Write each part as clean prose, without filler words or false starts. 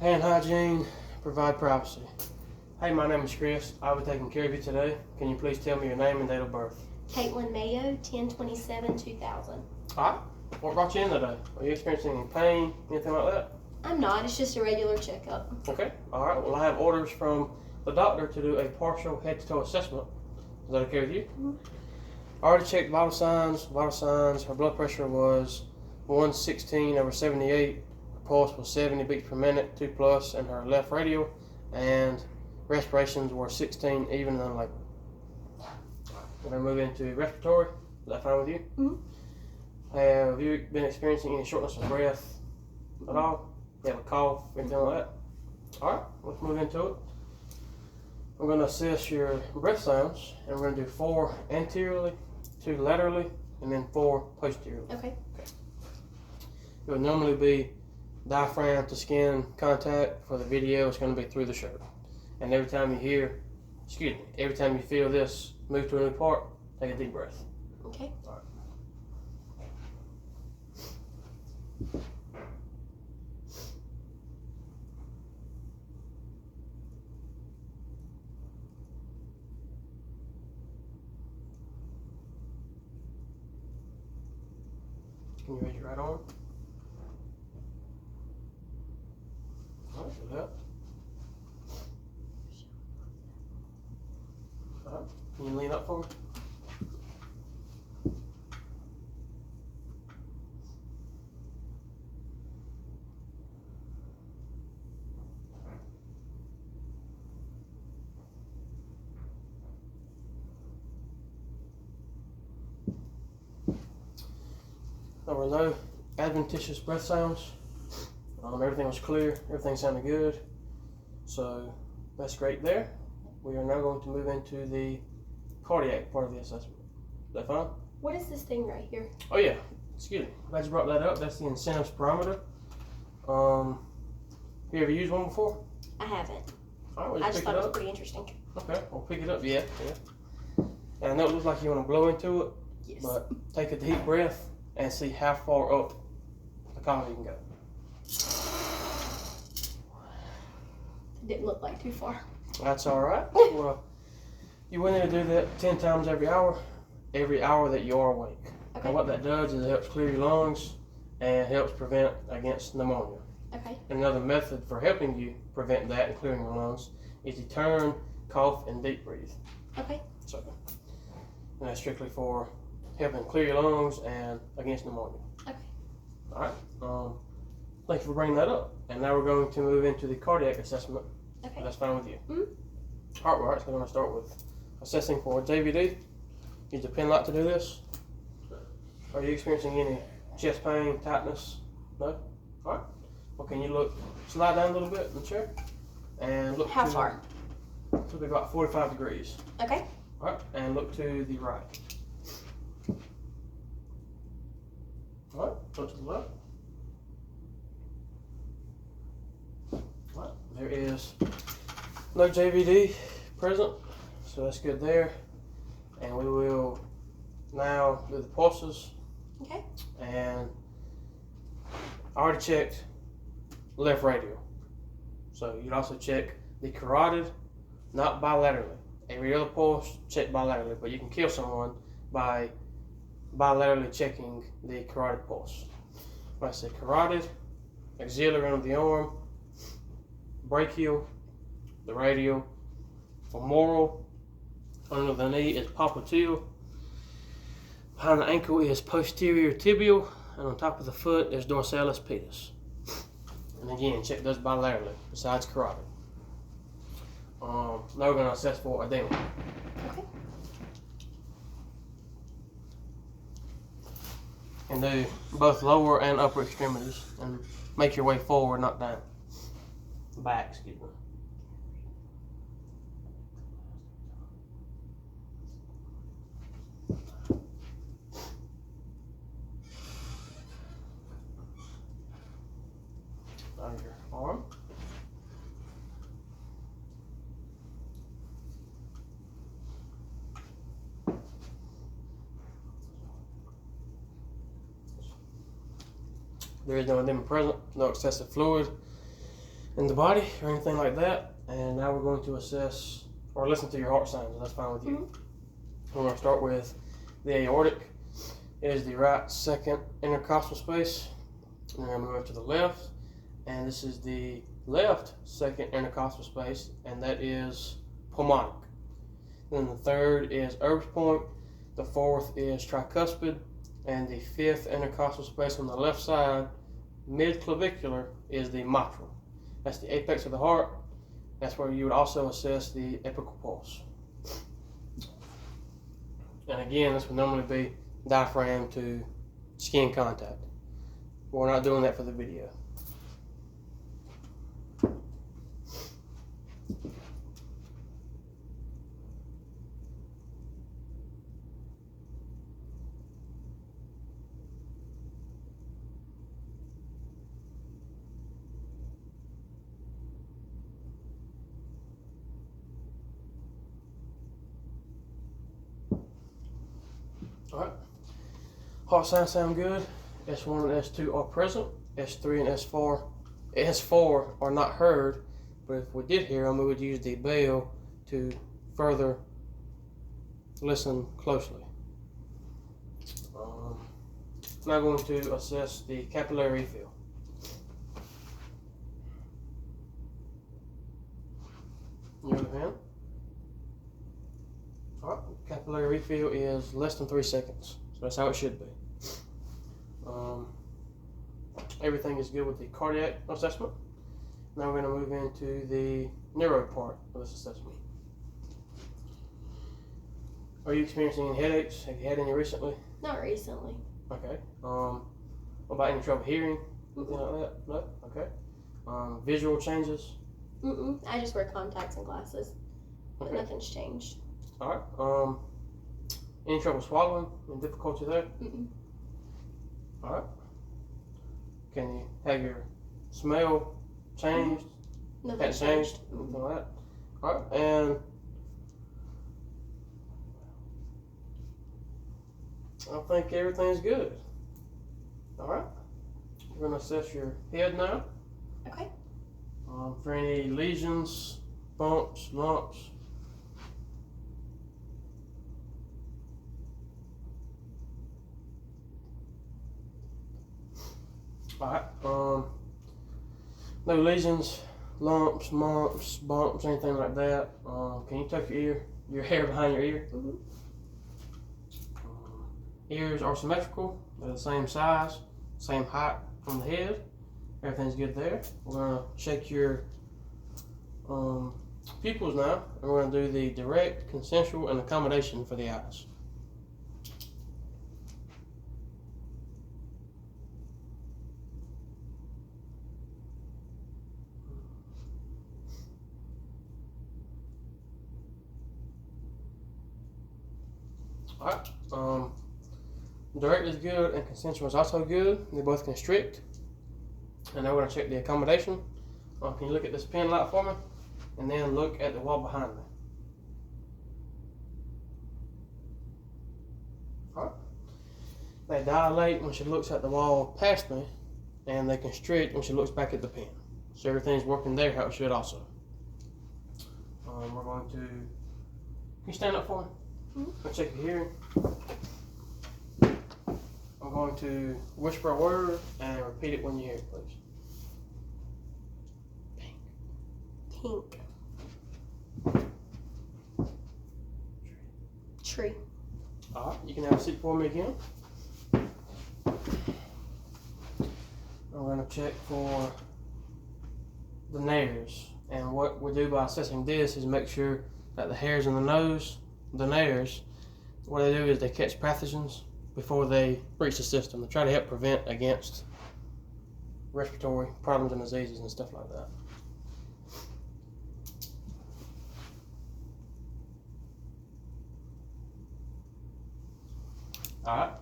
Hand hygiene, provide privacy. Hey, my name is Chris. I'll be taking care of you today. Can you please tell me your name and date of birth? Caitlin Mayo, 10/27/2000. Alright, what brought you in today? Are you experiencing any pain, anything like that? I'm not, it's just a regular checkup. Okay, alright. Well, I have orders from the doctor to do a partial head to toe assessment. Is that okay with you? Mm-hmm. I already checked vital signs. Her blood pressure was 116/78. Her pulse was 70 beats per minute, 2+, and her left radial, and respirations were 16 even and unlabeled. We're going to move into respiratory. Is that fine with you? Mm-hmm. Have you been experiencing any shortness of breath at all? You have a cough, anything like that? Alright, let's move into it. I'm going to assess your breath sounds, and we're going to do 4 anteriorly, 2 laterally, and then 4 posteriorly. Okay. It would normally be diaphragm to skin contact. For the video, it's going to be through the shirt. And every time you feel this move to a new part, take a deep breath. Okay. All right. Can you raise your right arm? All right, your left. All right. Can you lean up for me? There were no adventitious breath sounds. Everything was clear. Everything sounded good. So that's great there. We are now going to move into the cardiac part of the assessment. Is that fine? What is this thing right here? Oh yeah. Excuse me. Glad you brought that up. That's the incentives parameter. Have you ever used one before? I haven't. All right, we'll I just pick thought it it was up. pretty interesting. Okay, we'll pick it up. Yeah. And I know it looks like you want to blow into it, Yes. but take a deep breath and see how far up the column you can go. It didn't look like too far. That's all right. Well, you will need to do that 10 times every hour that you are awake. Okay. And what that does is it helps clear your lungs and helps prevent against pneumonia. Okay. And another method for helping you prevent that and clearing your lungs is to turn, cough, and deep breathe. Okay. So, and that's strictly for helping clear your lungs and against pneumonia. Okay. All right. Thank you for bringing that up. And now we're going to move into the cardiac assessment. Okay. That's fine with you. Mm-hmm. All right, so we're going to start with assessing for JVD. Use a pen light to do this. Are you experiencing any chest pain, tightness? No? All right. Well, can you slide down a little bit in the chair and look How far? To be about 45 degrees. Okay. All right, and look to the right. All right, look to the left. All right, there is no JVD present, so that's good there. And we will now do the pulses. Okay. And I already checked left radial. So you'd also check the carotid, not bilaterally. Every other pulse, check bilaterally, but you can kill someone by bilaterally checking the carotid pulse. When I say carotid, axillary under the arm, brachial, the radial, femoral, under the knee is popliteal, behind the ankle is posterior tibial, and on top of the foot is dorsalis pedis. And again, check those bilaterally, besides carotid. Now we're going to assess for edema. Okay. And do both lower and upper extremities, and make your way forward, not down. Back, excuse me. On your arm. There is no edema present, no excessive fluid, in the body or anything like that. And now we're going to assess or listen to your heart sounds, if that's fine with you. Mm-hmm. We're going to start with the aortic. It is the right second intercostal space. And then we move to the left, and this is the left second intercostal space, and that is pulmonic. Then the third is Erb's point, the fourth is tricuspid, and the fifth intercostal space on the left side, mid-clavicular, is the mitral. That's the apex of the heart. That's where you would also assess the apical pulse. And again, this would normally be diaphragm to skin contact. We're not doing that for the video. Alright. Heart sounds sound good. S1 and S2 are present. S3 and S4 are not heard, but if we did hear them, we would use the bell to further listen closely. Now going to assess the capillary refill. Your other hand. Alright, capillary refill is less than 3 seconds, so that's how it should be. Everything is good with the cardiac assessment. Now we're going to move into the neuro part of this assessment. Are you experiencing any headaches? Have you had any recently? Not recently. Okay. What about any trouble hearing? Anything like that? No? Okay. Visual changes? I just wear contacts and glasses, but nothing's changed. Alright. Any trouble swallowing? Any difficulty there? Alright. Can you have your smell changed? Nothing's changed. Anything like that? Alright. And I think everything's good. Alright. We're going to assess your head now. Okay. For any lesions, bumps, lumps. Alright. No lesions, lumps, mumps, bumps, anything like that. Can you tuck your hair behind your ear? Ears are symmetrical. They're the same size, same height from the head. Everything's good there. We're going to shake your pupils now, and we're going to do the direct, consensual, and accommodation for the eyes. Alright. Direct is good and consensual is also good. They both constrict. And now we're going to check the accommodation. Can you look at this pen light for me? And then look at the wall behind me. Alright. They dilate when she looks at the wall past me, and they constrict when she looks back at the pen. So everything's working there how it should also. We're going to... Can you stand up for me? I'll check your hearing. I'm going to whisper a word and repeat it when you hear it, please. Pink. Tree. Alright, you can have a seat for me again. I'm going to check for the nares. And what we do by assessing this is make sure that the hairs in the nose, the nares, what they do is they catch pathogens before they reach the system. They try to help prevent against respiratory problems and diseases and stuff like that. Alright,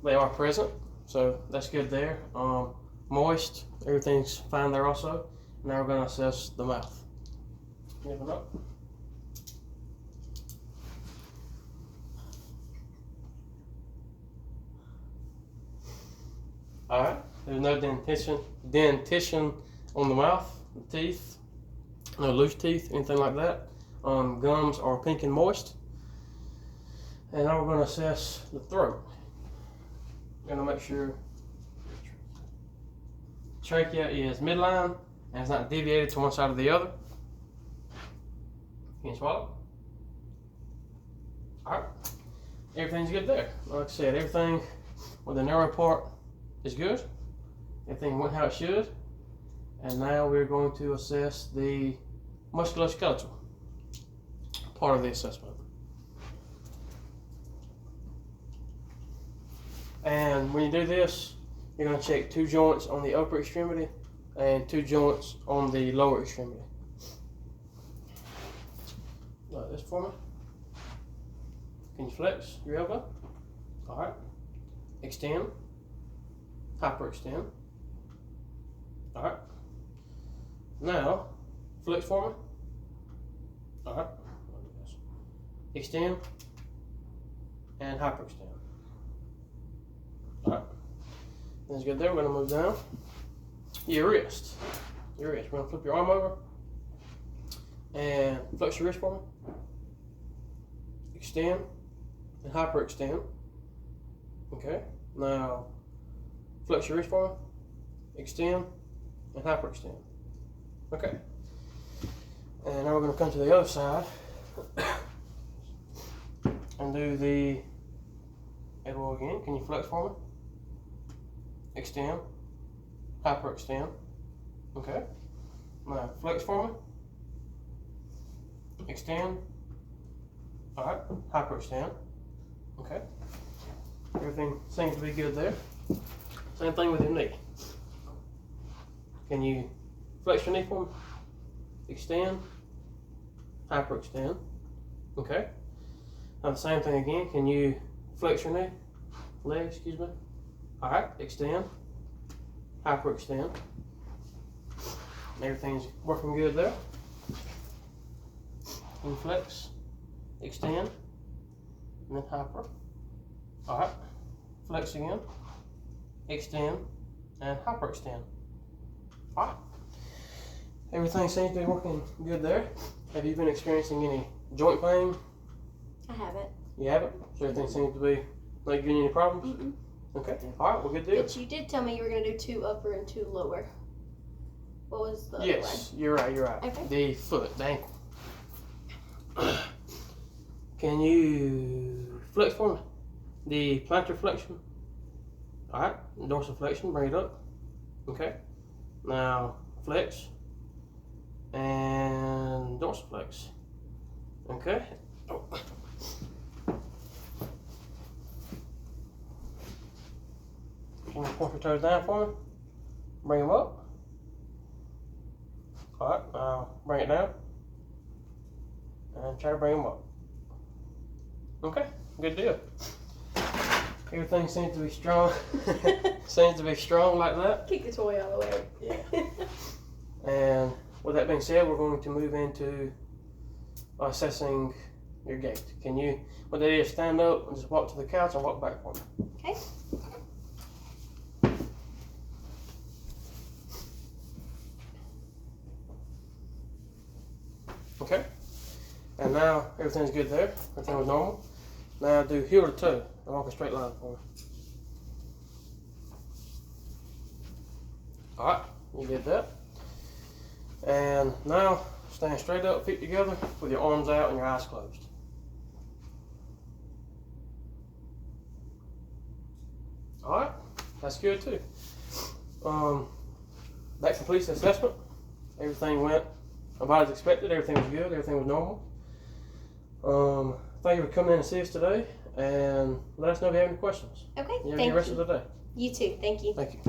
they are present, so that's good there. Moist, everything's fine there also. Now we're going to assess the mouth. Open up. Alright, there's no dentition on the mouth. teeth, no loose teeth, anything like that. Gums are pink and moist. And now we're going to assess the throat. Going to make sure trachea is midline and it's not deviated to one side or the other. Can you swallow? Alright. Everything's good there. Like I said, everything with the neuro part is good. Everything went how it should. And now we're going to assess the musculoskeletal part of the assessment. And when you do this, you're going to check 2 joints on the upper extremity and 2 joints on the lower extremity. Like this for me. Can you flex your elbow? Alright. Extend. Hyperextend. Alright. Now, flex for me. Alright. Extend and hyperextend. Alright. That's good there. We're going to move down. Your wrist. Your wrist. We're going to flip your arm over and flex your wrist for me. Extend and hyperextend. Okay. Now, flex your wrist for me. Extend and hyperextend. Okay. And now we're going to come to the other side and do the elbow again. Can you flex for me? Extend, hyperextend. Okay. Now flex for me. Extend. Alright, hyperextend. Okay. Everything seems to be good there. Same thing with your knee. Can you flex your knee for me? Extend, hyperextend. Okay. Now the same thing again. Can you flex your knee? Leg, excuse me. Alright, extend, hyperextend. Everything's working good there. Can you flex, extend, and then hyper. Alright, flex again, extend, and hyperextend. Alright. Everything seems to be working good there. Have you been experiencing any joint pain? I haven't. You haven't? So everything seems to be not giving you any problems? Mm-mm. Okay. Alright, well, good deal. But you did tell me you were going to do 2 upper and 2 lower. What was the Yes, you're right, you're right. Okay. The foot, the ankle. Can you flex for me? The plantar flexion. Alright, dorsiflexion, bring it up. Okay. Now, flex. And dorsiflex. Okay. Oh. Can you point your toes down for me? Bring them up. Alright, now bring it down. And try to bring them up. Okay, good deal. Everything seems to be strong. Seems to be strong like that. Kick the toy out of the way. Yeah. And with that being said, we're going to move into assessing your gait. Can you, what that is, stand up and just walk to the couch and walk back for me. Okay. Okay. And now everything's good there. Everything was normal. Now do heel to toe and walk a straight line for me. Alright, you did that. And now stand straight up, feet together, with your arms out and your eyes closed. Alright, that's good too. That completes the assessment. Everything went about as expected. Everything was good. Everything was normal. Thank you for coming in to see us today, and let us know if you have any questions. Okay, You have a thank good rest you. of the day. You too, thank you. Thank you.